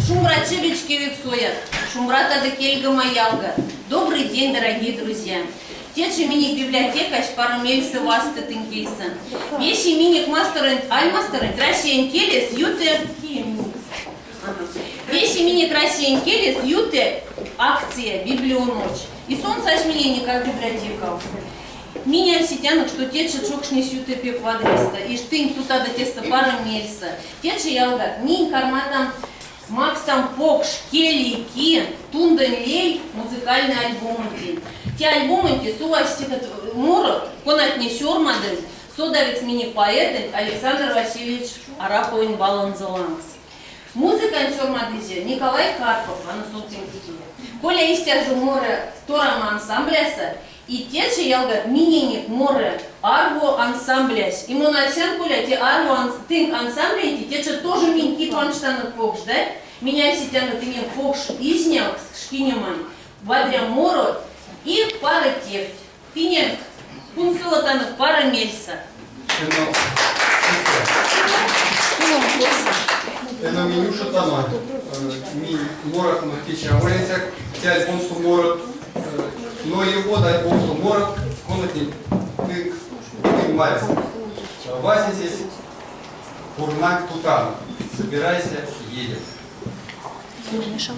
Шумбрачевички вексуят, шумбрата да кельга маялга. Добрый день, дорогие друзья. Тече мини библиотека парамельсы васты тынкейсы. Вещи миник мастерын, альмастерын, тращен келес, юте... Вещи миник рассеян келес, юте акция, библионочь. И сон сашмени как библиотека. Меня сетянок, что тече чокшни сюте пе квадриста. И штынь тута да теста парамельса. Тече ялга, нинь карматам... Макс там покш, кели, ки, тунден лей, музыкальный альбом. Те альбомы, сувастикат мурот, конат не сёрмады, содавец мини поэты Александр Васильевич Араповин Баланзаланс. Музыка сёрмадызе Николай Карпов, Коля истяжу море торама ансамбляса, и тече ялга мининик море арго ансамбляс. И монасян коля те арго тынк ансамбляти, тече тоже минки панштанок покш, да? Меня сетяна ты мне покш изнял шкинеман, вадря морот и пара тефть. Пине пунсылатанок пара мельса. Это меню шатана. Морот на птичья вылетят, тять бонсу морот, но его дать бонсу морот, комнатник ты марис. Вася здесь курнак тутан. Собирайся, едем. Сейчас